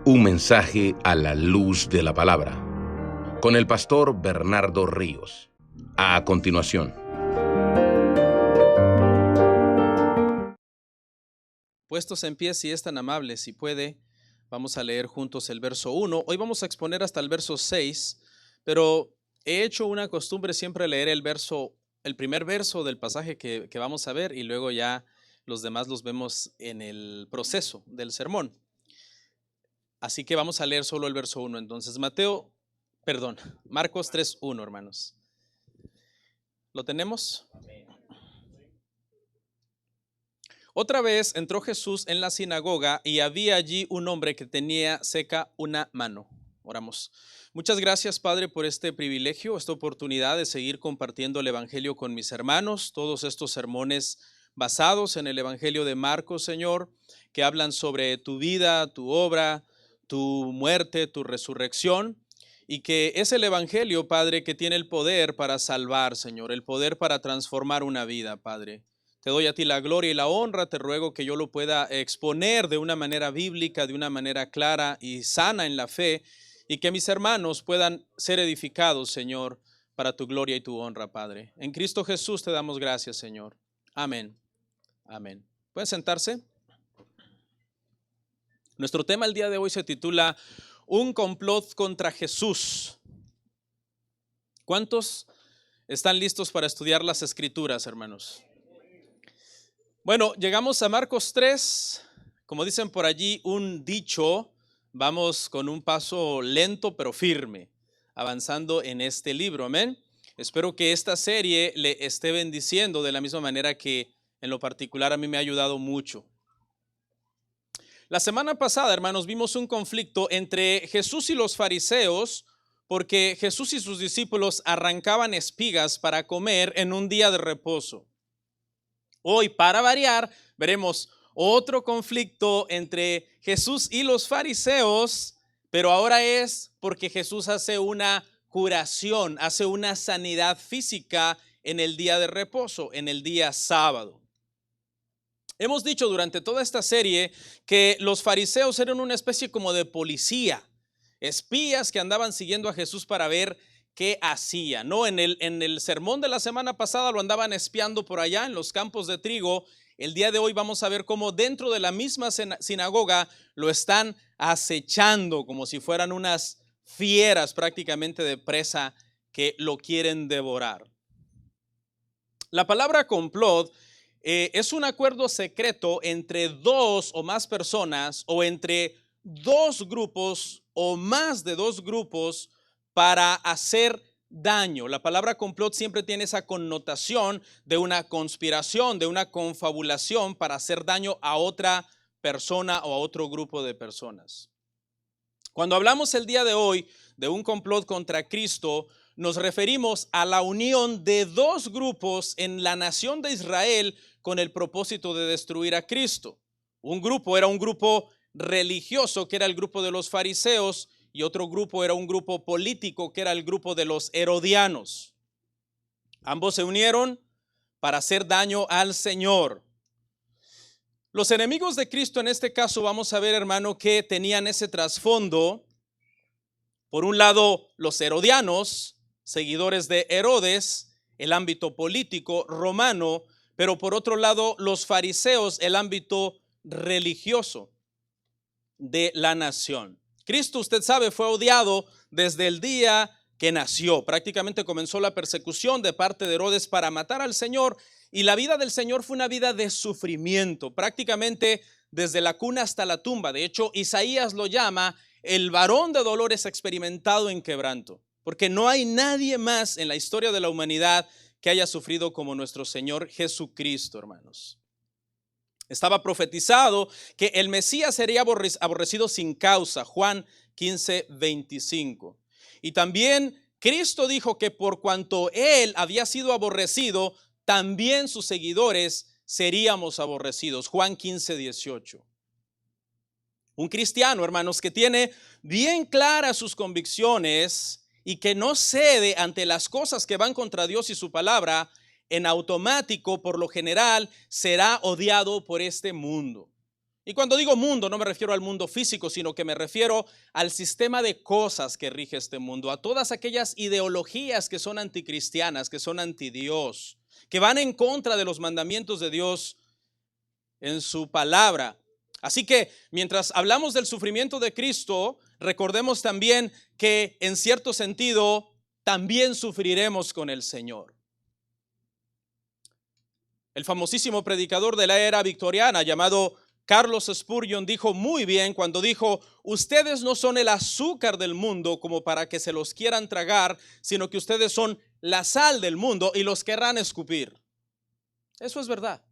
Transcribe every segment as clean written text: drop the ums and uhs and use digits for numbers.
Un mensaje a la luz de la palabra, con el pastor Bernardo Ríos. A continuación. Puestos en pie, si es tan amable, si puede, vamos a leer juntos el verso 1. Hoy vamos a exponer hasta el verso 6, pero he hecho una costumbre siempre leer el primer verso del pasaje que vamos a ver, y luego ya los demás los vemos en el proceso del sermón. Así que vamos a leer solo el verso 1. Entonces, Marcos 3:1, hermanos. ¿Lo tenemos? Otra vez entró Jesús en la sinagoga y había allí un hombre que tenía seca una mano. Oramos. Muchas gracias, Padre, por este privilegio, esta oportunidad de seguir compartiendo el Evangelio con mis hermanos, todos estos sermones basados en el Evangelio de Marcos, Señor, que hablan sobre tu vida, tu obra, tu muerte, tu resurrección, y que es el Evangelio, Padre, que tiene el poder para salvar, Señor, el poder para transformar una vida, Padre. Te doy a ti la gloria y la honra, te ruego que yo lo pueda exponer de una manera bíblica, de una manera clara y sana en la fe, y que mis hermanos puedan ser edificados, Señor, para tu gloria y tu honra, Padre. En Cristo Jesús te damos gracias, Señor. Amén. Amén. ¿Pueden sentarse? Nuestro tema el día de hoy se titula Un complot contra Jesús. ¿Cuántos están listos para estudiar las Escrituras, hermanos? Bueno, llegamos a Marcos 3, como dicen por allí, un dicho, vamos con un paso lento pero firme, avanzando en este libro, amén. Espero que esta serie le esté bendiciendo de la misma manera que en lo particular a mí me ha ayudado mucho. La semana pasada, hermanos, vimos un conflicto entre Jesús y los fariseos, porque Jesús y sus discípulos arrancaban espigas para comer en un día de reposo. Hoy, para variar, veremos otro conflicto entre Jesús y los fariseos, pero ahora es porque Jesús hace una curación, hace una sanidad física en el día de reposo, en el día sábado. Hemos dicho durante toda esta serie que los fariseos eran una especie como de policía, espías que andaban siguiendo a Jesús para ver qué hacía, ¿no? En el sermón de la semana pasada lo andaban espiando por allá en los campos de trigo. El día de hoy vamos a ver cómo dentro de la misma sinagoga lo están acechando como si fueran unas fieras prácticamente de presa que lo quieren devorar. La palabra complot es un acuerdo secreto entre dos o más personas o entre dos grupos o más de dos grupos para hacer daño. La palabra complot siempre tiene esa connotación de una conspiración, de una confabulación para hacer daño a otra persona o a otro grupo de personas. Cuando hablamos el día de hoy de un complot contra Cristo, nos referimos a la unión de dos grupos en la nación de Israel con el propósito de destruir a Cristo. Un grupo era un grupo religioso, que era el grupo de los fariseos, y otro grupo era un grupo político, que era el grupo de los herodianos. Ambos se unieron para hacer daño al Señor. Los enemigos de Cristo en este caso vamos a ver, hermano, que tenían ese trasfondo. Por un lado, los herodianos, seguidores de Herodes, el ámbito político romano, pero por otro lado, los fariseos, el ámbito religioso de la nación. Cristo, usted sabe, fue odiado desde el día que nació. Prácticamente comenzó la persecución de parte de Herodes para matar al Señor, y la vida del Señor fue una vida de sufrimiento, prácticamente desde la cuna hasta la tumba. De hecho, Isaías lo llama el varón de dolores experimentado en quebranto, porque no hay nadie más en la historia de la humanidad que haya sufrido como nuestro Señor Jesucristo, hermanos. Estaba profetizado que el Mesías sería aborrecido sin causa, Juan 15:25. Y también Cristo dijo que por cuanto Él había sido aborrecido, también sus seguidores seríamos aborrecidos, Juan 15:18. Un cristiano, hermanos, que tiene bien claras sus convicciones y que no cede ante las cosas que van contra Dios y su palabra, en automático, por lo general, será odiado por este mundo. Y cuando digo mundo, no me refiero al mundo físico, sino que me refiero al sistema de cosas que rige este mundo, a todas aquellas ideologías que son anticristianas, que son antidios, que van en contra de los mandamientos de Dios en su palabra. Así que mientras hablamos del sufrimiento de Cristo, recordemos también que en cierto sentido también sufriremos con el Señor. El famosísimo predicador de la era victoriana llamado Carlos Spurgeon dijo muy bien cuando dijo: ustedes no son el azúcar del mundo como para que se los quieran tragar, sino que ustedes son la sal del mundo y los querrán escupir. Eso es verdad.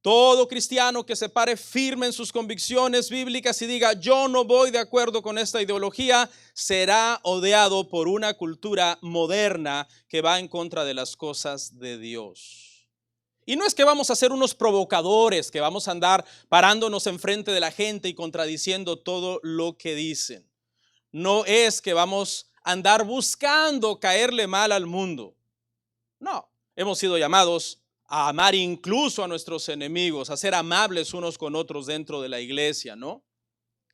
Todo cristiano que se pare firme en sus convicciones bíblicas y diga: yo no voy de acuerdo con esta ideología, será odiado por una cultura moderna que va en contra de las cosas de Dios. Y no es que vamos a ser unos provocadores, que vamos a andar parándonos enfrente de la gente y contradiciendo todo lo que dicen. No es que vamos a andar buscando caerle mal al mundo. No, hemos sido llamados a amar incluso a nuestros enemigos, a ser amables unos con otros dentro de la iglesia, ¿no?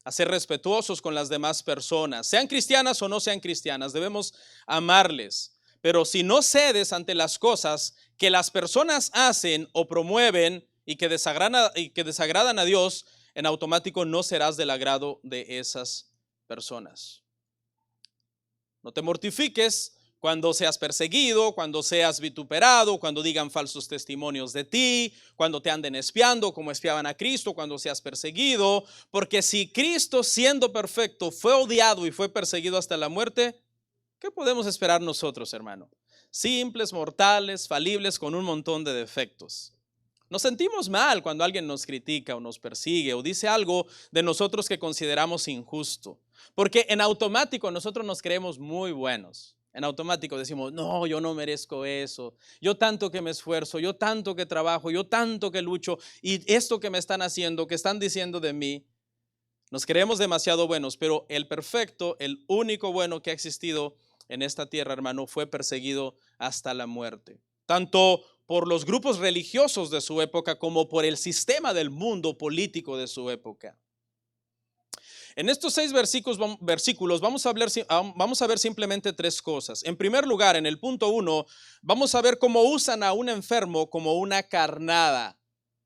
A ser respetuosos con las demás personas, sean cristianas o no sean cristianas, debemos amarles. Pero si no cedes ante las cosas que las personas hacen o promueven y que desagradan a Dios, en automático no serás del agrado de esas personas. No te mortifiques cuando seas perseguido, cuando seas vituperado, cuando digan falsos testimonios de ti, cuando te anden espiando como espiaban a Cristo, cuando seas perseguido, porque si Cristo, siendo perfecto, fue odiado y fue perseguido hasta la muerte, ¿qué podemos esperar nosotros, hermano? Simples, mortales, falibles, con un montón de defectos. Nos sentimos mal cuando alguien nos critica o nos persigue o dice algo de nosotros que consideramos injusto, porque en automático nosotros nos creemos muy buenos. En automático decimos: no, yo no merezco eso, yo tanto que me esfuerzo, yo tanto que trabajo, yo tanto que lucho, y esto que me están haciendo, que están diciendo de mí. Nos creemos demasiado buenos, pero el perfecto, el único bueno que ha existido en esta tierra, hermano, fue perseguido hasta la muerte. Tanto por los grupos religiosos de su época como por el sistema del mundo político de su época. En estos 6 versículos vamos a ver simplemente 3 cosas. En primer lugar, en el punto 1, vamos a ver cómo usan a un enfermo como una carnada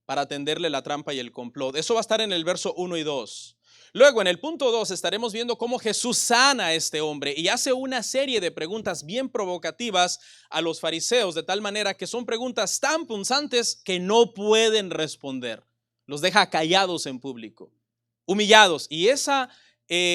para tenderle la trampa y el complot. Eso va a estar en el verso 1 y 2. Luego, en el punto 2, estaremos viendo cómo Jesús sana a este hombre y hace una serie de preguntas bien provocativas a los fariseos, de tal manera que son preguntas tan punzantes que no pueden responder. Los deja callados en público, humillados. Y esa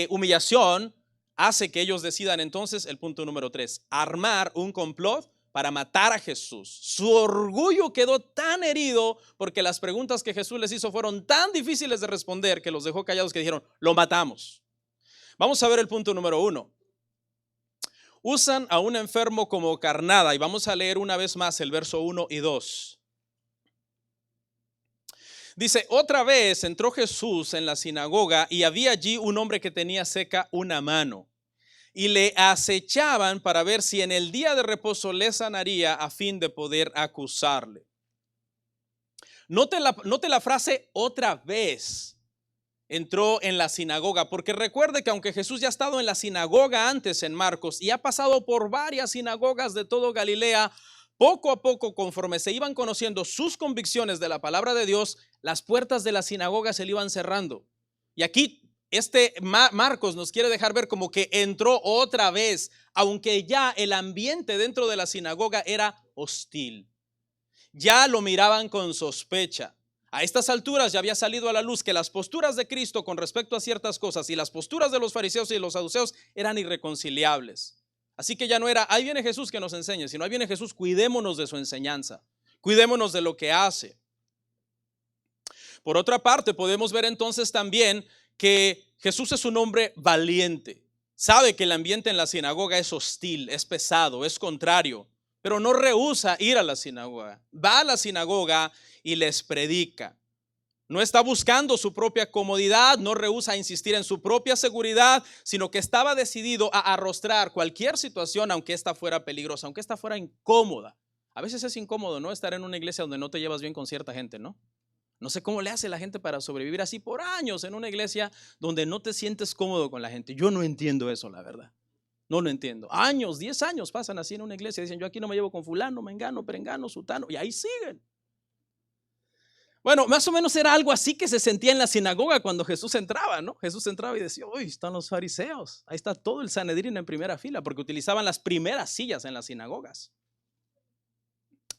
humillación hace que ellos decidan entonces, el punto número 3, armar un complot para matar a Jesús. Su orgullo quedó tan herido porque las preguntas que Jesús les hizo fueron tan difíciles de responder que los dejó callados, que dijeron: lo matamos. Vamos a ver el punto número 1. Usan a un enfermo como carnada, y vamos a leer una vez más el verso 1 y 2. Dice: otra vez entró Jesús en la sinagoga y había allí un hombre que tenía seca una mano. Y le acechaban para ver si en el día de reposo le sanaría, a fin de poder acusarle. Note la frase: otra vez entró en la sinagoga, porque recuerde que aunque Jesús ya ha estado en la sinagoga antes en Marcos y ha pasado por varias sinagogas de todo Galilea, poco a poco, conforme se iban conociendo sus convicciones de la palabra de Dios, las puertas de la sinagoga se le iban cerrando. Y aquí Marcos nos quiere dejar ver como que entró otra vez, aunque ya el ambiente dentro de la sinagoga era hostil. Ya lo miraban con sospecha. A estas alturas ya había salido a la luz que las posturas de Cristo con respecto a ciertas cosas y las posturas de los fariseos y los saduceos eran irreconciliables. Así que ya no era: ahí viene Jesús que nos enseñe, sino ahí viene Jesús, cuidémonos de su enseñanza, cuidémonos de lo que hace. Por otra parte, podemos ver entonces también que Jesús es un hombre valiente. Sabe que el ambiente en la sinagoga es hostil, es pesado, es contrario, pero no rehúsa ir a la sinagoga. Va a la sinagoga y les predica. No está buscando su propia comodidad, no rehúsa insistir en su propia seguridad, sino que estaba decidido a arrostrar cualquier situación, aunque esta fuera peligrosa, aunque esta fuera incómoda. A veces es incómodo, ¿no? Estar en una iglesia donde no te llevas bien con cierta gente, ¿no? No sé cómo le hace la gente para sobrevivir así por años en una iglesia donde no te sientes cómodo con la gente. Yo no entiendo eso, la verdad. No lo entiendo. Años, 10 años pasan así en una iglesia. Dicen, yo aquí no me llevo con fulano, mengano, perengano, sutano. Y ahí siguen. Bueno, más o menos era algo así que se sentía en la sinagoga cuando Jesús entraba, ¿no? Jesús entraba y decía, uy, están los fariseos. Ahí está todo el Sanedrín en primera fila, porque utilizaban las primeras sillas en las sinagogas.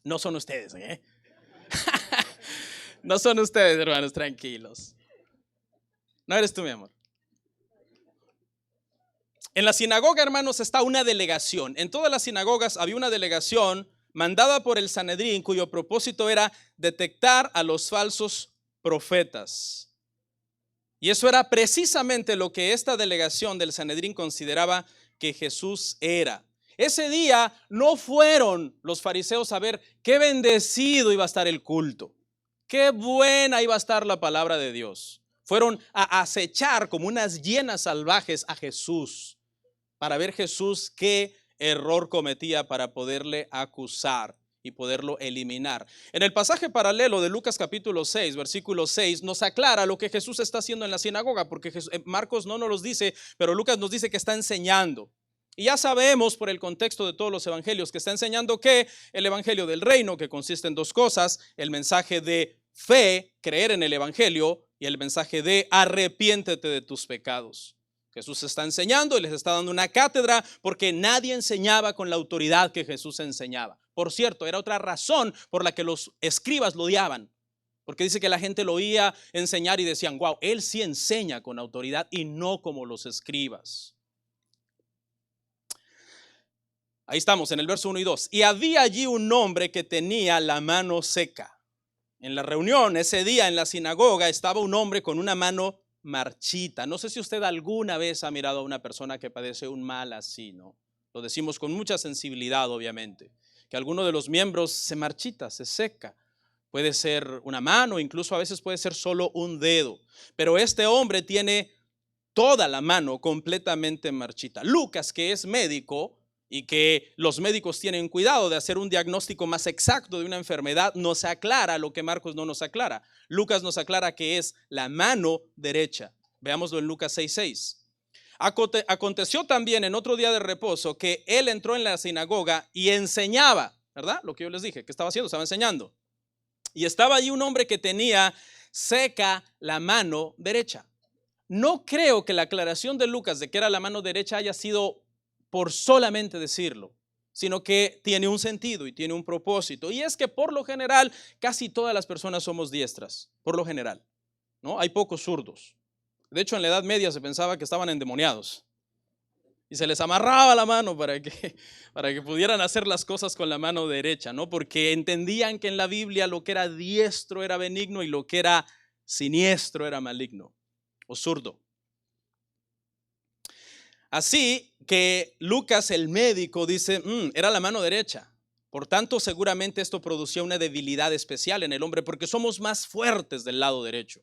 No son ustedes, ¿eh? No son ustedes, hermanos, tranquilos. No eres tú, mi amor. En la sinagoga, hermanos, está una delegación. En todas las sinagogas había una delegación mandada por el Sanedrín, cuyo propósito era detectar a los falsos profetas. Y eso era precisamente lo que esta delegación del Sanedrín consideraba que Jesús era. Ese día no fueron los fariseos a ver qué bendecido iba a estar el culto, qué buena iba a estar la palabra de Dios. Fueron a acechar como unas hienas salvajes a Jesús para ver Jesús qué error cometía para poderle acusar y poderlo eliminar. En el pasaje paralelo de Lucas capítulo 6, versículo 6, nos aclara lo que Jesús está haciendo en la sinagoga, porque Marcos no nos lo dice, pero Lucas nos dice que está enseñando. Y ya sabemos por el contexto de todos los evangelios que está enseñando que el evangelio del reino, que consiste en dos cosas, el mensaje de fe, creer en el evangelio, y el mensaje de arrepiéntete de tus pecados. Jesús está enseñando y les está dando una cátedra porque nadie enseñaba con la autoridad que Jesús enseñaba. Por cierto, era otra razón por la que los escribas lo odiaban, porque dice que la gente lo oía enseñar y decían, wow, él sí enseña con autoridad y no como los escribas. Ahí estamos en el verso 1 y 2. Y había allí un hombre que tenía la mano seca. En la reunión ese día en la sinagoga estaba un hombre con una mano marchita. No sé si usted alguna vez ha mirado a una persona que padece un mal así, ¿no? Lo decimos con mucha sensibilidad, obviamente, que alguno de los miembros se marchita, se seca. Puede ser una mano, incluso a veces puede ser solo un dedo. Pero este hombre tiene toda la mano completamente marchita. Lucas, que es médico y que los médicos tienen cuidado de hacer un diagnóstico más exacto de una enfermedad, nos aclara lo que Marcos no nos aclara. Lucas nos aclara que es la mano derecha. Veámoslo en Lucas 6:6. Aconteció también en otro día de reposo que él entró en la sinagoga y enseñaba, ¿verdad? Lo que yo les dije, ¿qué estaba haciendo? Estaba enseñando. Y estaba allí un hombre que tenía seca la mano derecha. No creo que la aclaración de Lucas de que era la mano derecha haya sido por solamente decirlo, sino que tiene un sentido y tiene un propósito. Y es que por lo general casi todas las personas somos diestras, por lo general, ¿no? Hay pocos zurdos. De hecho, en la Edad Media se pensaba que estaban endemoniados y se les amarraba la mano para que pudieran hacer las cosas con la mano derecha, ¿no? Porque entendían que en la Biblia lo que era diestro era benigno y lo que era siniestro era maligno o zurdo. Así que Lucas, el médico, dice, era la mano derecha. Por tanto, seguramente esto producía una debilidad especial en el hombre porque somos más fuertes del lado derecho.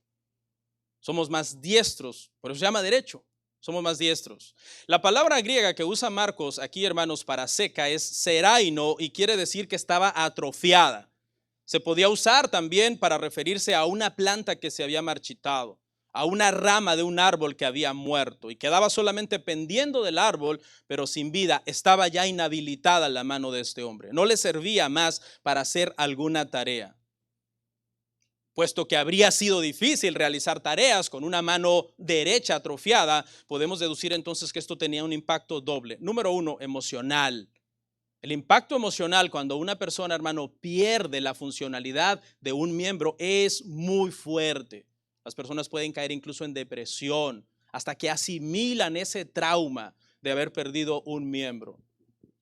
Somos más diestros, por eso se llama derecho. Somos más diestros. La palabra griega que usa Marcos aquí, hermanos, para seca es seraino y quiere decir que estaba atrofiada. Se podía usar también para referirse a una planta que se había marchitado, a una rama de un árbol que había muerto y quedaba solamente pendiendo del árbol, pero sin vida. Estaba ya inhabilitada la mano de este hombre. No le servía más para hacer alguna tarea. Puesto que habría sido difícil realizar tareas con una mano derecha atrofiada, podemos deducir entonces que esto tenía un impacto doble. Número 1, emocional. El impacto emocional cuando una persona, hermano, pierde la funcionalidad de un miembro es muy fuerte. Las personas pueden caer incluso en depresión hasta que asimilan ese trauma de haber perdido un miembro.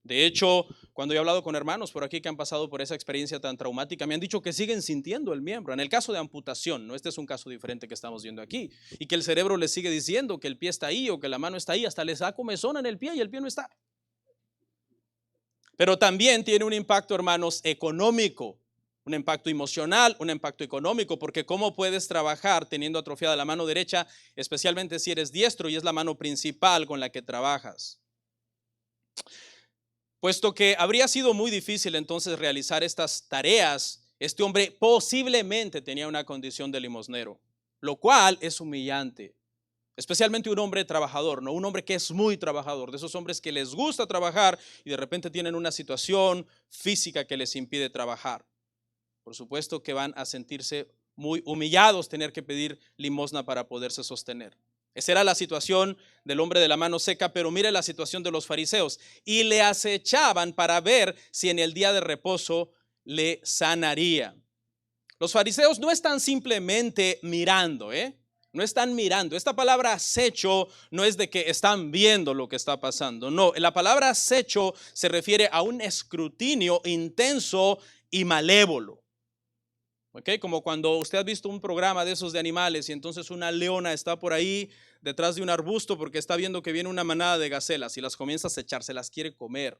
De hecho, cuando he hablado con hermanos por aquí que han pasado por esa experiencia tan traumática, me han dicho que siguen sintiendo el miembro. En el caso de amputación, no, este es un caso diferente que estamos viendo aquí, y que el cerebro les sigue diciendo que el pie está ahí o que la mano está ahí, hasta les da comezón en el pie y el pie no está. Pero también tiene un impacto, hermanos, económico, un impacto emocional, un impacto económico, porque ¿cómo puedes trabajar teniendo atrofiada la mano derecha, especialmente si eres diestro y es la mano principal con la que trabajas? Puesto que habría sido muy difícil entonces realizar estas tareas Este hombre posiblemente tenía una condición de limosnero, lo cual es humillante. Especialmente un hombre trabajador, ¿no? Un hombre que es muy trabajador, de esos hombres que les gusta trabajar y de repente tienen una situación física que les impide trabajar. Por supuesto que van a sentirse muy humillados, tener que pedir limosna para poderse sostener. Esa era la situación del hombre de la mano seca, pero mire la situación de los fariseos. Y le acechaban para ver si en el día de reposo le sanaría. Los fariseos no están simplemente mirando, no están mirando. Esta palabra acecho no es de que están viendo lo que está pasando. No, la palabra acecho se refiere a un escrutinio intenso y malévolo. ¿Okay? Como cuando usted ha visto un programa de esos de animales y entonces una leona está por ahí detrás de un arbusto porque está viendo que viene una manada de gacelas y las comienza a acechar, se las quiere comer,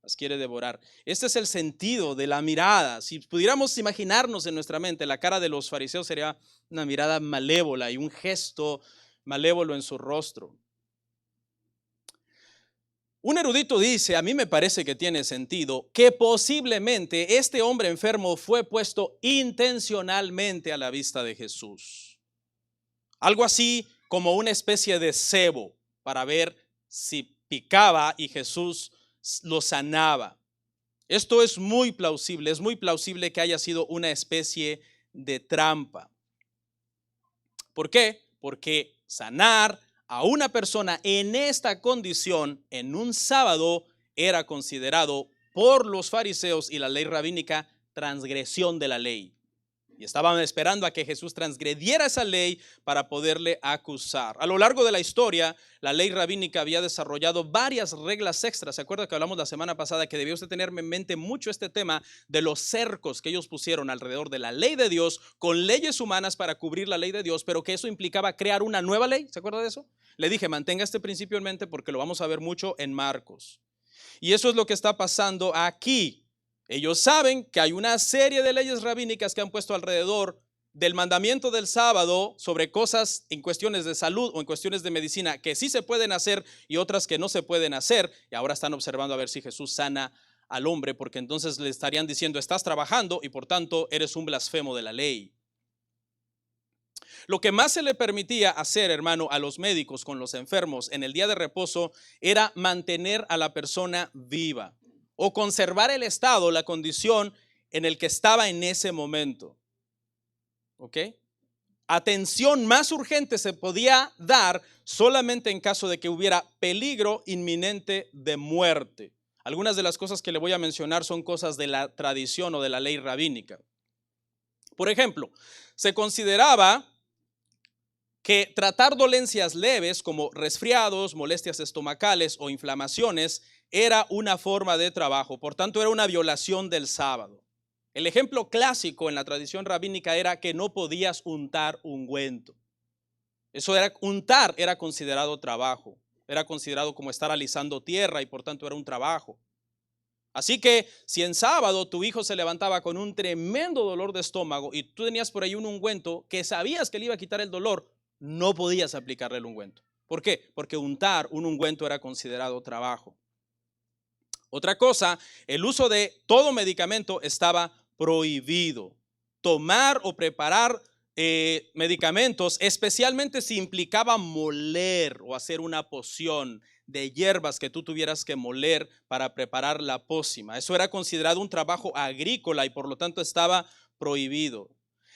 las quiere devorar. Este es el sentido de la mirada. Si pudiéramos imaginarnos en nuestra mente, la cara de los fariseos sería una mirada malévola y un gesto malévolo en su rostro. Un erudito dice, a mí me parece que tiene sentido, que posiblemente este hombre enfermo fue puesto intencionalmente a la vista de Jesús. Algo así como una especie de cebo para ver si picaba y Jesús lo sanaba. Esto es muy plausible que haya sido una especie de trampa. ¿Por qué? Porque sanar a una persona en esta condición en un sábado era considerado por los fariseos y la ley rabínica transgresión de la ley. Y estaban esperando a que Jesús transgrediera esa ley para poderle acusar. A lo largo de la historia, la ley rabínica había desarrollado varias reglas extras. ¿Se acuerda que hablamos la semana pasada que debió usted tener en mente mucho este tema de los cercos que ellos pusieron alrededor de la ley de Dios con leyes humanas para cubrir la ley de Dios, pero que eso implicaba crear una nueva ley? ¿Se acuerda de eso? Le dije, mantenga este principio en mente porque lo vamos a ver mucho en Marcos. Y eso es lo que está pasando aquí. Ellos saben que hay una serie de leyes rabínicas que han puesto alrededor del mandamiento del sábado sobre cosas en cuestiones de salud o en cuestiones de medicina que sí se pueden hacer y otras que no se pueden hacer. Y ahora están observando a ver si Jesús sana al hombre, porque entonces le estarían diciendo, estás trabajando y por tanto eres un blasfemo de la ley. Lo que más se le permitía hacer, hermano, a los médicos con los enfermos en el día de reposo era mantener a la persona viva o conservar el estado, la condición en el que estaba en ese momento. ¿Ok? Atención más urgente se podía dar solamente en caso de que hubiera peligro inminente de muerte. Algunas de las cosas que le voy a mencionar son cosas de la tradición o de la ley rabínica. Por ejemplo, se consideraba que tratar dolencias leves como resfriados, molestias estomacales o inflamaciones era una forma de trabajo, por tanto era una violación del sábado. El ejemplo clásico en la tradición rabínica era que no podías untar ungüento. Untar era considerado trabajo, era considerado como estar alisando tierra y por tanto era un trabajo. Así que si en sábado tu hijo se levantaba con un tremendo dolor de estómago y tú tenías por ahí un ungüento que sabías que le iba a quitar el dolor, no podías aplicarle el ungüento. ¿Por qué? Porque untar un ungüento era considerado trabajo. Otra cosa, el uso de todo medicamento estaba prohibido. Tomar o preparar medicamentos, especialmente si implicaba moler o hacer una poción de hierbas que tú tuvieras que moler para preparar la pócima. Eso era considerado un trabajo agrícola y por lo tanto estaba prohibido.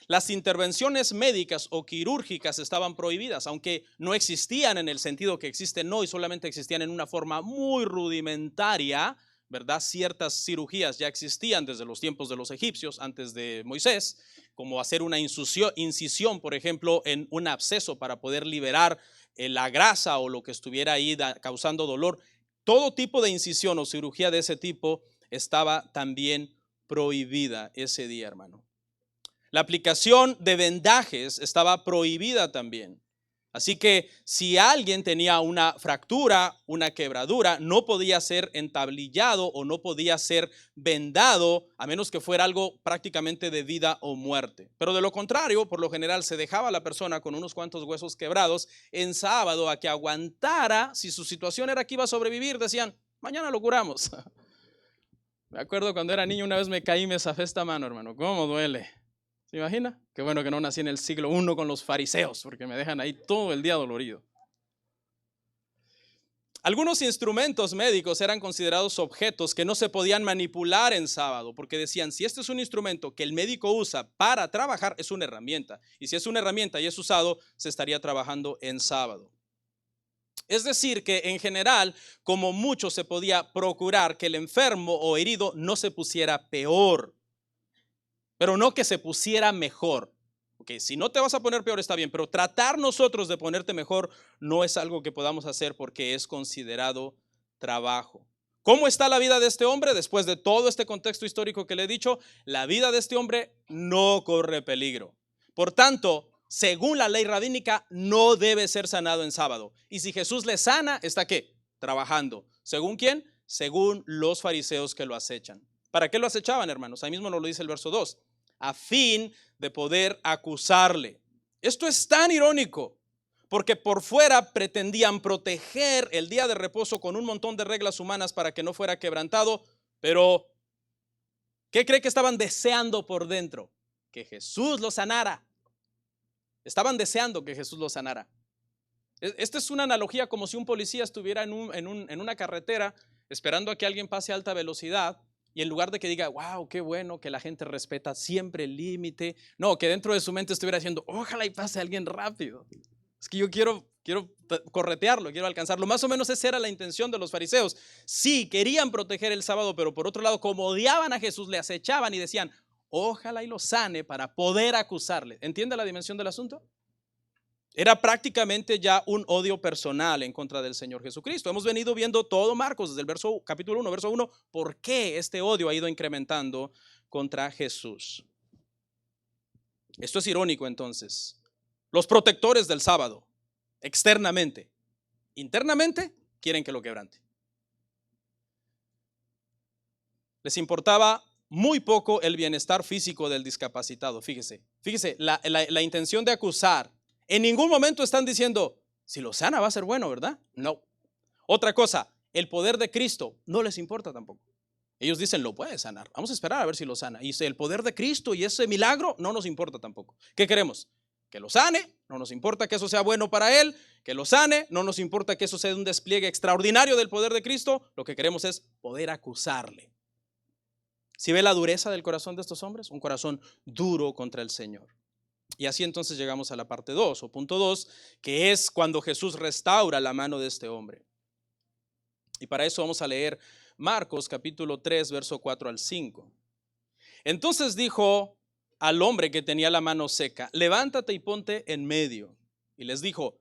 Las intervenciones médicas o quirúrgicas estaban prohibidas, aunque no existían en el sentido que existen hoy, solamente existían en una forma muy rudimentaria, ¿verdad? Ciertas cirugías ya existían desde los tiempos de los egipcios, antes de Moisés, como hacer una incisión, por ejemplo, en un absceso para poder liberar la grasa o lo que estuviera ahí causando dolor. Todo tipo de incisión o cirugía de ese tipo estaba también prohibida ese día, hermano. La aplicación de vendajes estaba prohibida también. Así que si alguien tenía una fractura, una quebradura, no podía ser entablillado o no podía ser vendado a menos que fuera algo prácticamente de vida o muerte. Pero de lo contrario, por lo general se dejaba a la persona con unos cuantos huesos quebrados en sábado a que aguantara. Si su situación era que iba a sobrevivir, decían, mañana lo curamos. Me acuerdo cuando era niño, una vez me caí y me zafé esta mano, hermano. ¿Cómo duele? ¿Se imagina? Qué bueno que no nací en el siglo I con los fariseos, porque me dejan ahí todo el día dolorido. Algunos instrumentos médicos eran considerados objetos que no se podían manipular en sábado, porque decían, si este es un instrumento que el médico usa para trabajar, es una herramienta. Y si es una herramienta y es usado, se estaría trabajando en sábado. Es decir, que en general, como mucho se podía procurar que el enfermo o herido no se pusiera peor, pero no que se pusiera mejor. Okay, si no te vas a poner peor está bien, pero tratar nosotros de ponerte mejor no es algo que podamos hacer porque es considerado trabajo. ¿Cómo está la vida de este hombre? Después de todo este contexto histórico que le he dicho, la vida de este hombre no corre peligro. Por tanto, según la ley rabínica, no debe ser sanado en sábado. Y si Jesús le sana, ¿está qué? Trabajando. ¿Según quién? Según los fariseos que lo acechan. ¿Para qué lo acechaban, hermanos? Ahí mismo nos lo dice el verso 2. A fin de poder acusarle. Esto es tan irónico, porque por fuera pretendían proteger el día de reposo con un montón de reglas humanas para que no fuera quebrantado, pero ¿qué cree que estaban deseando por dentro? Que Jesús lo sanara. Estaban deseando que Jesús lo sanara. Esta es una analogía como si un policía estuviera en una carretera esperando a que alguien pase a alta velocidad. Y en lugar de que diga, wow, qué bueno que la gente respeta siempre el límite, no, que dentro de su mente estuviera diciendo, ojalá y pase alguien rápido. Es que yo quiero corretearlo, quiero alcanzarlo. Más o menos esa era la intención de los fariseos. Sí, querían proteger el sábado, pero por otro lado, como odiaban a Jesús, le acechaban y decían, ojalá y lo sane para poder acusarle. ¿Entiende la dimensión del asunto? Era prácticamente ya un odio personal en contra del Señor Jesucristo. Hemos venido viendo todo Marcos desde el capítulo 1, verso 1, por qué este odio ha ido incrementando contra Jesús. Esto es irónico entonces. Los protectores del sábado, externamente, internamente, quieren que lo quebrante. Les importaba muy poco el bienestar físico del discapacitado. Fíjese, la intención de acusar. En ningún momento están diciendo, si lo sana va a ser bueno, ¿verdad? No. Otra cosa, el poder de Cristo no les importa tampoco. Ellos dicen, lo puede sanar. Vamos a esperar a ver si lo sana. Y el poder de Cristo y ese milagro no nos importa tampoco. ¿Qué queremos? Que lo sane, no nos importa que eso sea bueno para él, que lo sane, no nos importa que eso sea un despliegue extraordinario del poder de Cristo. Lo que queremos es poder acusarle. ¿Sí ve la dureza del corazón de estos hombres? Un corazón duro contra el Señor. Y así entonces llegamos a la parte 2 o punto 2, que es cuando Jesús restaura la mano de este hombre. Y para eso vamos a leer Marcos capítulo 3, verso 4 al 5. Entonces dijo al hombre que tenía la mano seca, levántate y ponte en medio. Y les dijo,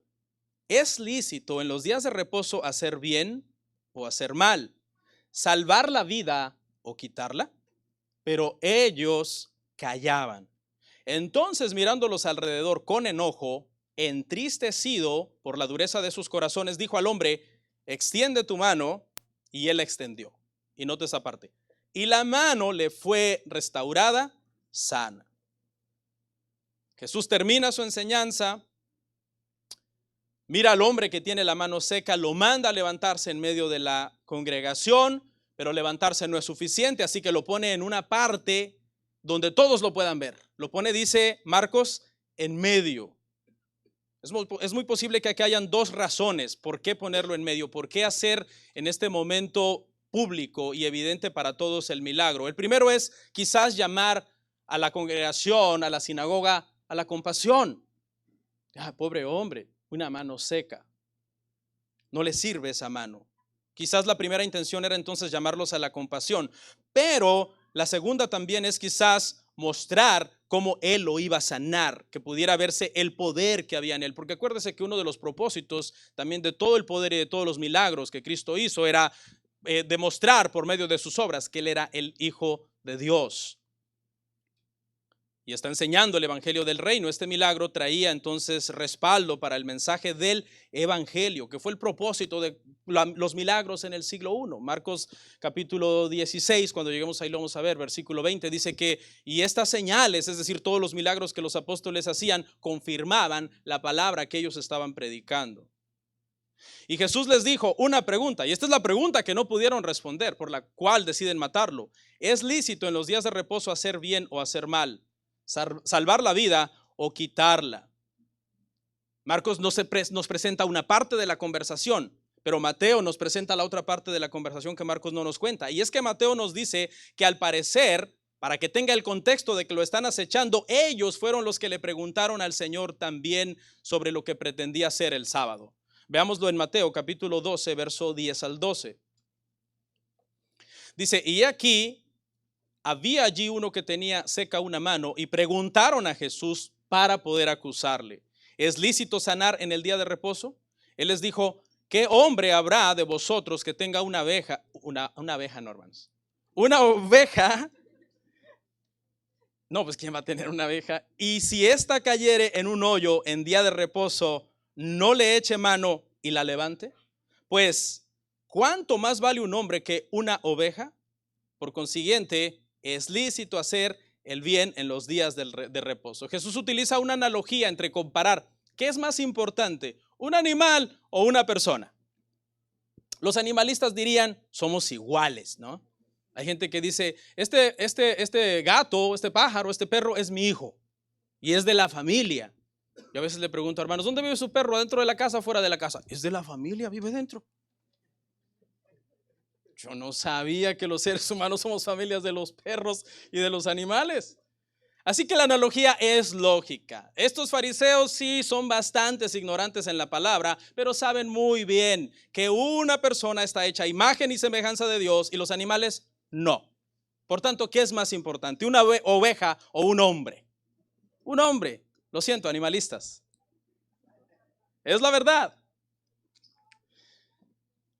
¿es lícito en los días de reposo hacer bien o hacer mal? ¿Salvar la vida o quitarla? Pero ellos callaban. Entonces, mirándolos alrededor con enojo, entristecido por la dureza de sus corazones, dijo al hombre, extiende tu mano, y él la extendió. Y note esa parte. Y la mano le fue restaurada sana. Jesús termina su enseñanza, mira al hombre que tiene la mano seca, lo manda a levantarse en medio de la congregación, pero levantarse no es suficiente, así que lo pone en una parte donde todos lo puedan ver. Lo pone, dice Marcos, en medio. Es muy posible que aquí hayan dos razones por qué ponerlo en medio, por qué hacer en este momento público y evidente para todos el milagro. El primero es quizás llamar a la congregación, a la sinagoga, a la compasión. Pobre hombre, una mano seca. No le sirve esa mano. Quizás la primera intención era entonces llamarlos a la compasión, pero la segunda también es quizás mostrar cómo él lo iba a sanar, que pudiera verse el poder que había en él. Porque acuérdese que uno de los propósitos también de todo el poder y de todos los milagros que Cristo hizo era demostrar por medio de sus obras que él era el Hijo de Dios. Y está enseñando el evangelio del reino. Este milagro traía entonces respaldo para el mensaje del evangelio, que fue el propósito de los milagros en el siglo I. Marcos capítulo 16, cuando lleguemos ahí lo vamos a ver, versículo 20, dice que, y estas señales, es decir, todos los milagros que los apóstoles hacían, confirmaban la palabra que ellos estaban predicando. Y Jesús les dijo una pregunta, y esta es la pregunta que no pudieron responder, por la cual deciden matarlo. ¿Es lícito en los días de reposo hacer bien o hacer mal? ¿Salvar la vida o quitarla? Marcos nos presenta una parte de la conversación, pero Mateo nos presenta la otra parte de la conversación que Marcos no nos cuenta. Y es que Mateo nos dice que al parecer, para que tenga el contexto de que lo están acechando, ellos fueron los que le preguntaron al Señor también sobre lo que pretendía hacer el sábado. Veámoslo en Mateo capítulo 12, verso 10 al 12. Dice, y aquí había allí uno que tenía seca una mano y preguntaron a Jesús para poder acusarle: ¿es lícito sanar en el día de reposo? Él les dijo: ¿qué hombre habrá de vosotros que tenga una oveja, una oveja, no, hermanos? Una oveja. No, pues ¿quién va a tener una oveja? Y si ésta cayere en un hoyo en día de reposo, ¿no le eche mano y la levante? Pues, ¿cuánto más vale un hombre que una oveja? Por consiguiente, es lícito hacer el bien en los días de reposo. Jesús utiliza una analogía entre comparar qué es más importante, un animal o una persona. Los animalistas dirían, somos iguales, ¿no? Hay gente que dice, este gato, este pájaro, este perro es mi hijo y es de la familia. Yo a veces le pregunto, hermanos, ¿dónde vive su perro? ¿Dentro de la casa o fuera de la casa? Es de la familia, vive dentro. Yo no sabía que los seres humanos somos familias de los perros y de los animales. Así que la analogía es lógica. Estos fariseos sí son bastantes ignorantes en la palabra, pero saben muy bien que una persona está hecha a imagen y semejanza de Dios y los animales no. Por tanto, ¿qué es más importante? ¿Una oveja o un hombre? Un hombre. Lo siento, animalistas. Es la verdad.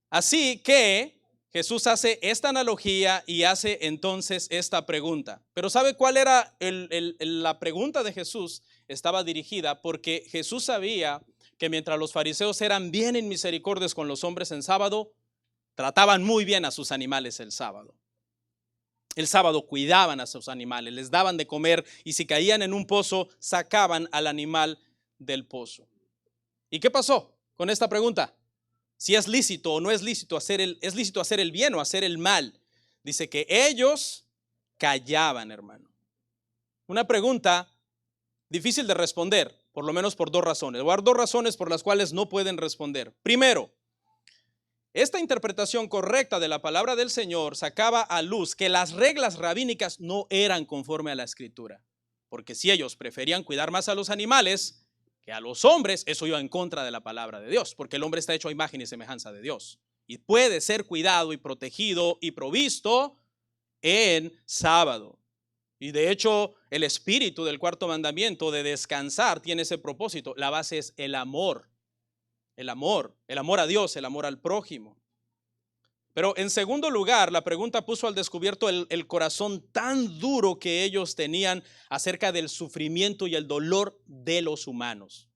Así que Jesús hace esta analogía y hace entonces esta pregunta. Pero ¿sabe cuál era la pregunta de Jesús? Estaba dirigida porque Jesús sabía que mientras los fariseos eran bien inmisericordios con los hombres en sábado, trataban muy bien a sus animales el sábado. El sábado cuidaban a sus animales, les daban de comer y si caían en un pozo, sacaban al animal del pozo. ¿Y qué pasó con esta pregunta? Si es lícito o no es lícito hacer el bien o hacer el mal. Dice que ellos callaban, hermano. Una pregunta difícil de responder, por lo menos por dos razones. Voy a dar dos razones por las cuales no pueden responder. Primero, esta interpretación correcta de la palabra del Señor sacaba a luz que las reglas rabínicas no eran conforme a la Escritura. Porque si ellos preferían cuidar más a los animales que a los hombres, eso iba en contra de la palabra de Dios, porque el hombre está hecho a imagen y semejanza de Dios y puede ser cuidado y protegido y provisto en sábado. Y de hecho, el espíritu del cuarto mandamiento de descansar tiene ese propósito. La base es el amor a Dios, el amor al prójimo. Pero en segundo lugar, la pregunta puso al descubierto el corazón tan duro que ellos tenían acerca del sufrimiento y el dolor de los humanos.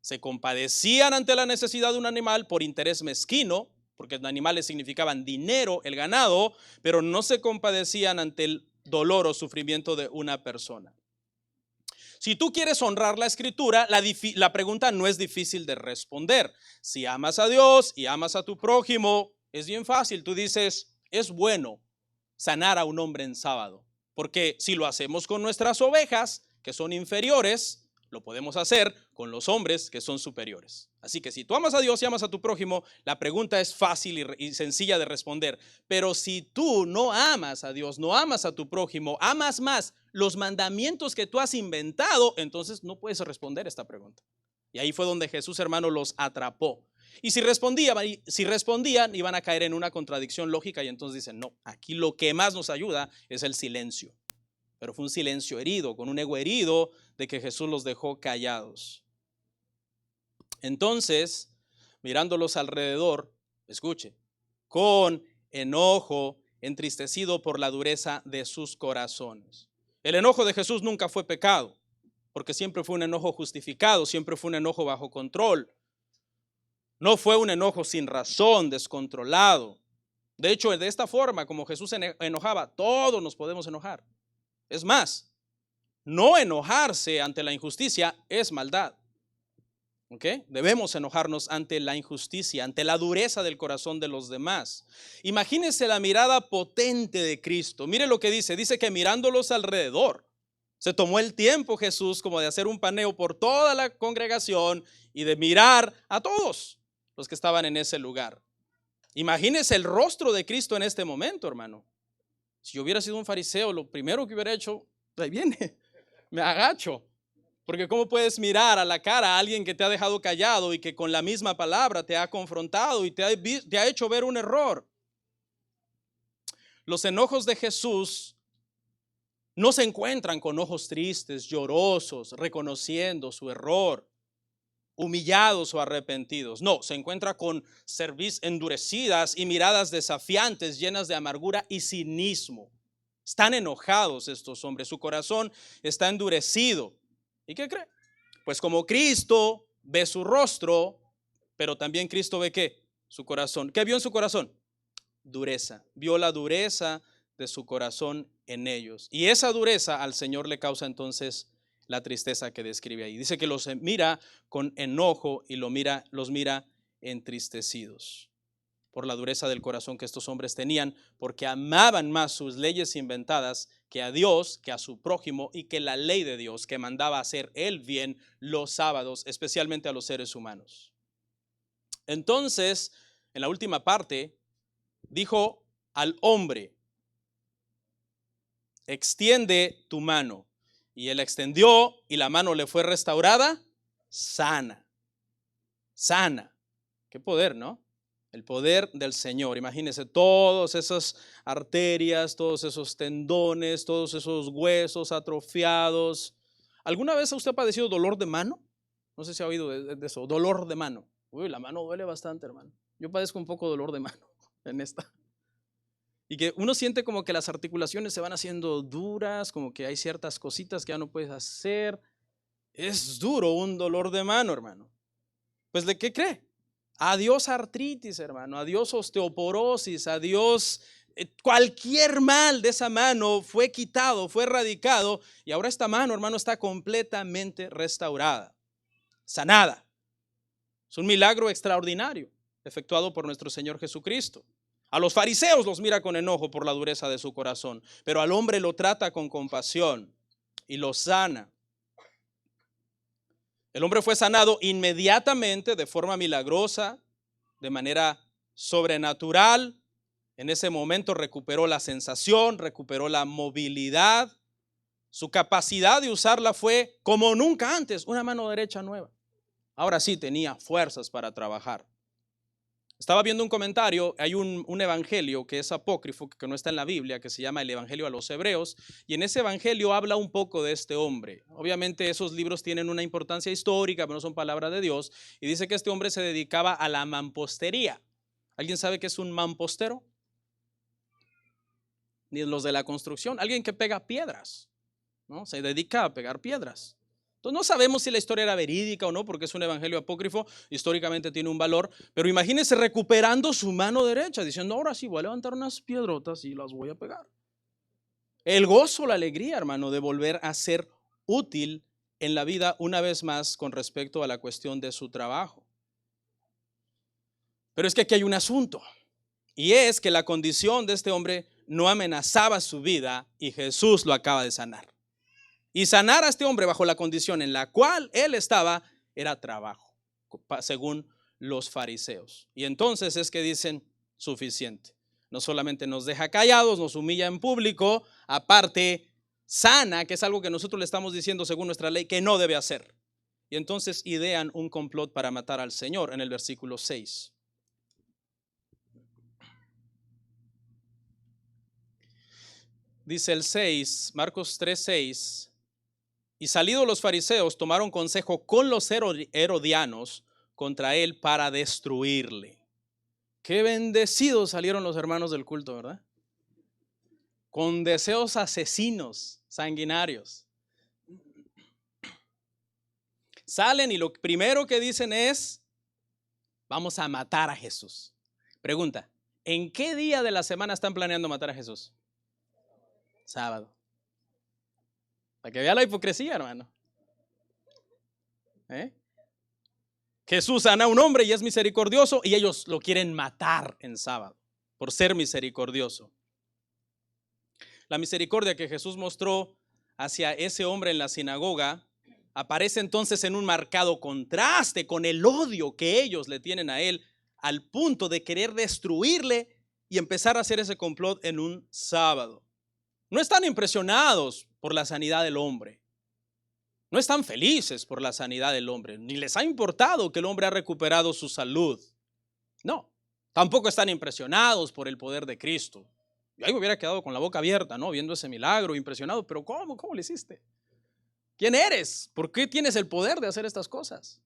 Se compadecían ante la necesidad de un animal por interés mezquino, porque los animales significaban dinero, el ganado, pero no se compadecían ante el dolor o sufrimiento de una persona. Si tú quieres honrar la Escritura, la pregunta no es difícil de responder. Si amas a Dios y amas a tu prójimo, es bien fácil. Tú dices, es bueno sanar a un hombre en sábado, porque si lo hacemos con nuestras ovejas, que son inferiores, lo podemos hacer con los hombres que son superiores. Así que si tú amas a Dios y amas a tu prójimo, la pregunta es fácil y sencilla de responder. Pero si tú no amas a Dios, no amas a tu prójimo, amas más los mandamientos que tú has inventado, entonces no puedes responder esta pregunta. Y ahí fue donde Jesús, hermano, los atrapó. Y si respondían, iban a caer en una contradicción lógica y entonces dicen, no, aquí lo que más nos ayuda es el silencio. Pero fue un silencio herido, con un ego herido de que Jesús los dejó callados. Entonces, mirándolos alrededor, escuche, con enojo, entristecido por la dureza de sus corazones. El enojo de Jesús nunca fue pecado, porque siempre fue un enojo justificado, siempre fue un enojo bajo control. No fue un enojo sin razón, descontrolado. De hecho, de esta forma, como Jesús se enojaba, todos nos podemos enojar. Es más, no enojarse ante la injusticia es maldad. ¿Ok? Debemos enojarnos ante la injusticia, ante la dureza del corazón de los demás. Imagínense la mirada potente de Cristo. Mire lo que dice. Dice que mirándolos alrededor, se tomó el tiempo Jesús como de hacer un paneo por toda la congregación y de mirar a todos los que estaban en ese lugar. Imagínense el rostro de Cristo en este momento, hermano. Si yo hubiera sido un fariseo, lo primero que hubiera hecho, ahí viene, me agacho. Porque ¿cómo puedes mirar a la cara a alguien que te ha dejado callado y que con la misma palabra te ha confrontado y te ha hecho ver un error? Los enojos de Jesús no se encuentran con ojos tristes, llorosos, reconociendo su error, humillados o arrepentidos. No, se encuentra con cerviz endurecidas y miradas desafiantes, llenas de amargura y cinismo. Están enojados estos hombres, su corazón está endurecido. ¿Y qué cree? Pues como Cristo ve su rostro, pero también Cristo ve ¿qué? Su corazón. ¿Qué vio en su corazón? Dureza. Vio la dureza de su corazón en ellos. Y esa dureza al Señor le causa entonces la tristeza que describe ahí. Dice que los mira con enojo y los mira entristecidos por la dureza del corazón que estos hombres tenían, porque amaban más sus leyes inventadas que a Dios, que a su prójimo y que la ley de Dios que mandaba hacer el bien los sábados, especialmente a los seres humanos. Entonces, en la última parte, dijo al hombre: extiende tu mano. Y él extendió y la mano le fue restaurada sana. Sana. Qué poder, ¿no? El poder del Señor. Imagínense todas esas arterias, todos esos tendones, todos esos huesos atrofiados. ¿Alguna vez usted ha padecido dolor de mano? No sé si ha oído de eso, dolor de mano. Uy, la mano duele bastante, hermano. Yo padezco un poco de dolor de mano en esta. Y que uno siente como que las articulaciones se van haciendo duras, como que hay ciertas cositas que ya no puedes hacer. Es duro un dolor de mano, hermano. Pues ¿de qué cree? Adiós artritis, hermano, adiós osteoporosis, adiós cualquier mal de esa mano fue quitado, fue erradicado y ahora esta mano, hermano, está completamente restaurada, sanada. Es un milagro extraordinario efectuado por nuestro Señor Jesucristo. A los fariseos los mira con enojo por la dureza de su corazón, pero al hombre lo trata con compasión y lo sana. El hombre fue sanado inmediatamente, de forma milagrosa, de manera sobrenatural. En ese momento recuperó la sensación, recuperó la movilidad. Su capacidad de usarla fue como nunca antes, una mano derecha nueva. Ahora sí tenía fuerzas para trabajar. Estaba viendo un comentario, hay un evangelio que es apócrifo, que no está en la Biblia, que se llama el Evangelio a los Hebreos, y en ese evangelio habla un poco de este hombre. Obviamente esos libros tienen una importancia histórica, pero no son palabra de Dios, y dice que este hombre se dedicaba a la mampostería. ¿Alguien sabe qué es un mampostero? Ni los de la construcción, alguien que pega piedras, ¿no? Se dedica a pegar piedras. Entonces no sabemos si la historia era verídica o no, porque es un evangelio apócrifo, históricamente tiene un valor, pero imagínense recuperando su mano derecha, diciendo, ahora sí voy a levantar unas piedrotas y las voy a pegar. El gozo, la alegría, hermano, de volver a ser útil en la vida una vez más con respecto a la cuestión de su trabajo. Pero es que aquí hay un asunto, y es que la condición de este hombre no amenazaba su vida y Jesús lo acaba de sanar. Y sanar a este hombre bajo la condición en la cual él estaba era trabajo, según los fariseos. Y entonces es que dicen, suficiente. No solamente nos deja callados, nos humilla en público, aparte sana, que es algo que nosotros le estamos diciendo según nuestra ley que no debe hacer. Y entonces idean un complot para matar al Señor en el versículo 6. Dice el 6, Marcos 3:6. Y salidos los fariseos, tomaron consejo con los herodianos contra él para destruirle. Qué bendecidos salieron los hermanos del culto, ¿verdad? Con deseos asesinos, sanguinarios. Salen y lo primero que dicen es, vamos a matar a Jesús. Pregunta, ¿en qué día de la semana están planeando matar a Jesús? Sábado. Para que vea la hipocresía, hermano. Jesús sana a un hombre y es misericordioso, y ellos lo quieren matar en sábado por ser misericordioso. La misericordia que Jesús mostró hacia ese hombre en la sinagoga aparece entonces en un marcado contraste con el odio que ellos le tienen a él, al punto de querer destruirle y empezar a hacer ese complot en un sábado. No están impresionados por la sanidad del hombre. No están felices por la sanidad del hombre, ni les ha importado que el hombre ha recuperado su salud. No, tampoco están impresionados por el poder de Cristo. Yo ahí me hubiera quedado con la boca abierta, ¿no? Viendo ese milagro, impresionado, pero ¿cómo? ¿Cómo lo hiciste? ¿Quién eres? ¿Por qué tienes el poder de hacer estas cosas?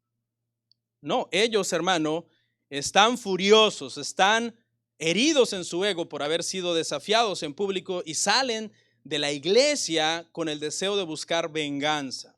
No, ellos, hermano, están furiosos, están heridos en su ego por haber sido desafiados en público y salen de la iglesia con el deseo de buscar venganza.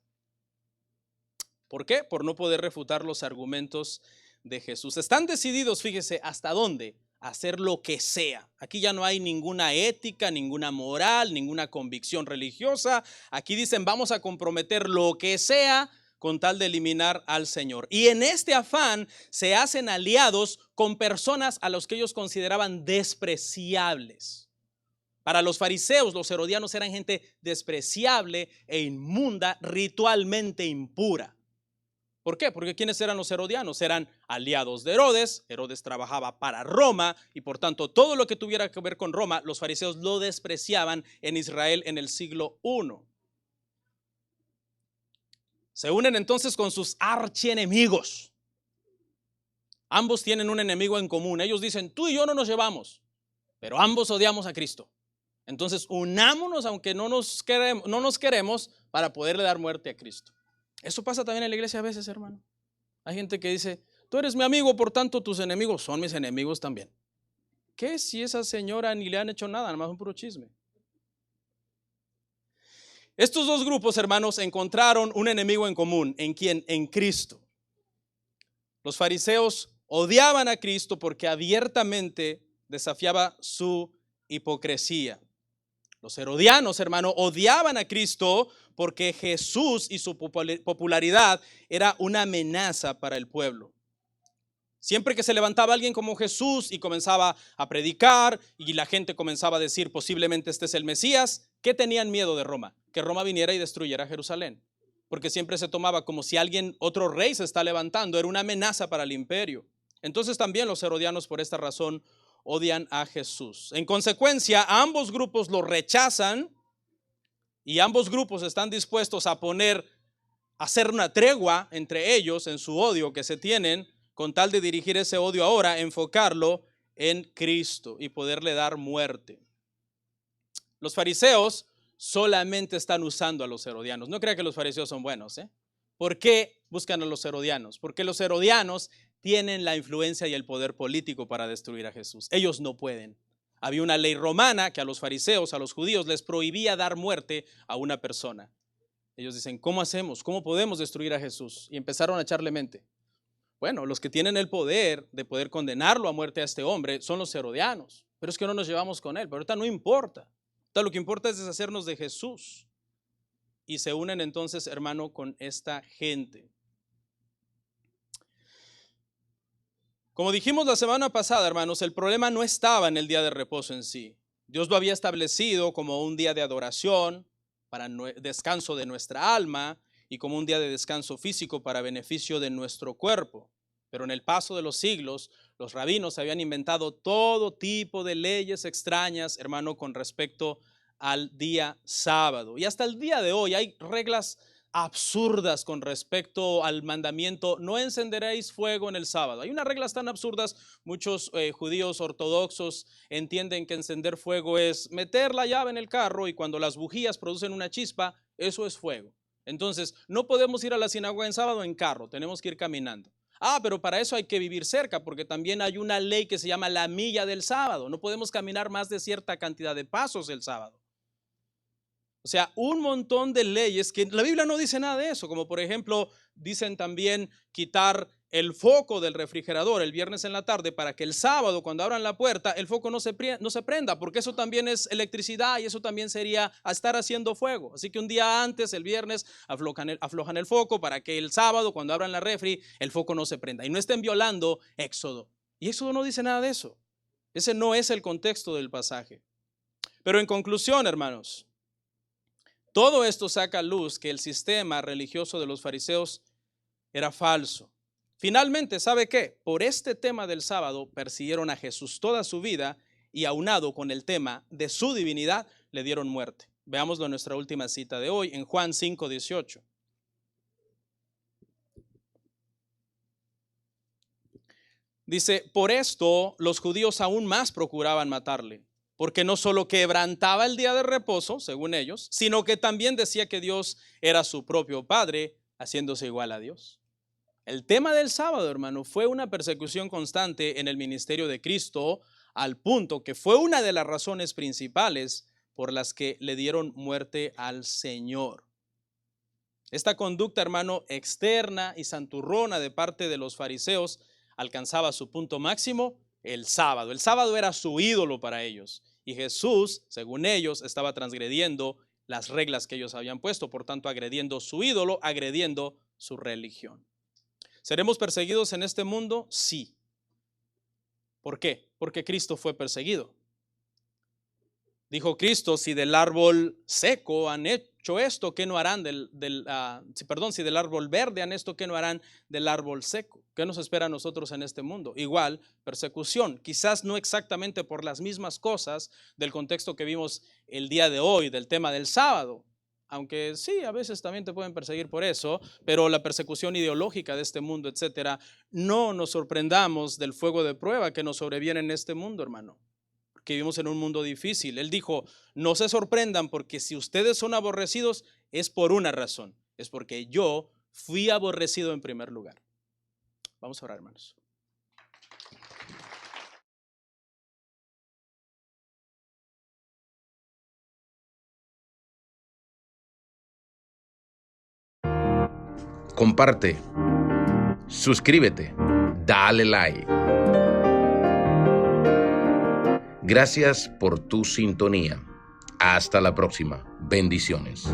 ¿Por qué? Por no poder refutar los argumentos de Jesús. Están decididos, fíjese, hasta dónde, hacer lo que sea. Aquí ya no hay ninguna ética, ninguna moral, ninguna convicción religiosa. Aquí dicen, vamos a comprometer lo que sea con tal de eliminar al Señor. Y en este afán se hacen aliados con personas a los que ellos consideraban despreciables. Para los fariseos, los herodianos eran gente despreciable e inmunda, ritualmente impura. ¿Por qué? Porque ¿quiénes eran los herodianos? Eran aliados de Herodes. Herodes trabajaba para Roma y por tanto todo lo que tuviera que ver con Roma, los fariseos lo despreciaban en Israel en el siglo I. Se unen entonces con sus archienemigos. Ambos tienen un enemigo en común. Ellos dicen, tú y yo no nos llevamos, pero ambos odiamos a Cristo. Entonces unámonos aunque no nos queremos para poderle dar muerte a Cristo. Eso pasa también en la iglesia a veces, hermano. Hay gente que dice, tú eres mi amigo, por tanto tus enemigos son mis enemigos también. ¿Qué si esa señora ni le han hecho nada? Nada más un puro chisme. Estos dos grupos, hermanos, encontraron un enemigo en común. ¿En quién? En Cristo. Los fariseos odiaban a Cristo porque abiertamente desafiaba su hipocresía. Los herodianos, hermano, odiaban a Cristo porque Jesús y su popularidad era una amenaza para el pueblo. Siempre que se levantaba alguien como Jesús y comenzaba a predicar y la gente comenzaba a decir posiblemente este es el Mesías, ¿qué tenían miedo de Roma? Que Roma viniera y destruyera Jerusalén. Porque siempre se tomaba como si alguien, otro rey se está levantando, era una amenaza para el imperio. Entonces también los herodianos por esta razón odian a Jesús. En consecuencia, ambos grupos lo rechazan y ambos grupos están dispuestos a hacer una tregua entre ellos en su odio que se tienen, con tal de dirigir ese odio ahora, enfocarlo en Cristo y poderle dar muerte. Los fariseos solamente están usando a los herodianos. No crea que los fariseos son buenos, ¿eh? ¿Por qué buscan a los herodianos? Porque los herodianos tienen la influencia y el poder político para destruir a Jesús. Ellos no pueden. Había una ley romana que a los fariseos, a los judíos, les prohibía dar muerte a una persona. Ellos dicen, ¿cómo hacemos? ¿Cómo podemos destruir a Jesús? Y empezaron a echarle mente. Bueno, los que tienen el poder de poder condenarlo a muerte a este hombre son los herodianos. Pero es que no nos llevamos con él. Pero ahorita no importa. Ahorita lo que importa es deshacernos de Jesús. Y se unen entonces, hermano, con esta gente. Como dijimos la semana pasada, hermanos, el problema no estaba en el día de reposo en sí. Dios lo había establecido como un día de adoración para descanso de nuestra alma y como un día de descanso físico para beneficio de nuestro cuerpo. Pero en el paso de los siglos, los rabinos habían inventado todo tipo de leyes extrañas, hermano, con respecto al día sábado. Y hasta el día de hoy hay reglas absurdas con respecto al mandamiento, no encenderéis fuego en el sábado. Hay unas reglas tan absurdas, muchos judíos ortodoxos entienden que encender fuego es meter la llave en el carro y cuando las bujías producen una chispa, eso es fuego. Entonces, no podemos ir a la sinagoga en sábado en carro, tenemos que ir caminando. Pero para eso hay que vivir cerca, porque también hay una ley que se llama la milla del sábado. No podemos caminar más de cierta cantidad de pasos el sábado. O sea, un montón de leyes que la Biblia no dice nada de eso, como por ejemplo, dicen también quitar el foco del refrigerador el viernes en la tarde para que el sábado, cuando abran la puerta, el foco no se prenda, porque eso también es electricidad y eso también sería a estar haciendo fuego. Así que un día antes, el viernes, aflojan el foco para que el sábado, cuando abran la refri, el foco no se prenda y no estén violando Éxodo. Y Éxodo no dice nada de eso. Ese no es el contexto del pasaje. Pero en conclusión, hermanos, todo esto saca a luz que el sistema religioso de los fariseos era falso. Finalmente, ¿sabe qué? Por este tema del sábado persiguieron a Jesús toda su vida y aunado con el tema de su divinidad, le dieron muerte. Veámoslo en nuestra última cita de hoy, en Juan 5:18. Dice, por esto los judíos aún más procuraban matarle, porque no solo quebrantaba el día de reposo, según ellos, sino que también decía que Dios era su propio Padre, haciéndose igual a Dios. El tema del sábado, hermano, fue una persecución constante en el ministerio de Cristo, al punto que fue una de las razones principales por las que le dieron muerte al Señor. Esta conducta, hermano, externa y santurrona de parte de los fariseos alcanzaba su punto máximo el sábado. El sábado era su ídolo para ellos y Jesús, según ellos, estaba transgrediendo las reglas que ellos habían puesto, por tanto, agrediendo su ídolo, agrediendo su religión. ¿Seremos perseguidos en este mundo? Sí. ¿Por qué? Porque Cristo fue perseguido. Dijo Cristo, si del árbol seco han hecho esto, ¿qué no harán si del árbol verde han esto, ¿qué no harán del árbol seco? ¿Qué nos espera a nosotros en este mundo? Igual, persecución, quizás no exactamente por las mismas cosas del contexto que vimos el día de hoy, del tema del sábado, aunque sí, a veces también te pueden perseguir por eso, pero la persecución ideológica de este mundo, etcétera, no nos sorprendamos del fuego de prueba que nos sobreviene en este mundo, hermano, porque vivimos en un mundo difícil. Él dijo, no se sorprendan porque si ustedes son aborrecidos es por una razón, es porque yo fui aborrecido en primer lugar. Vamos a orar, hermanos. Comparte, suscríbete, dale like. Gracias por tu sintonía. Hasta la próxima. Bendiciones.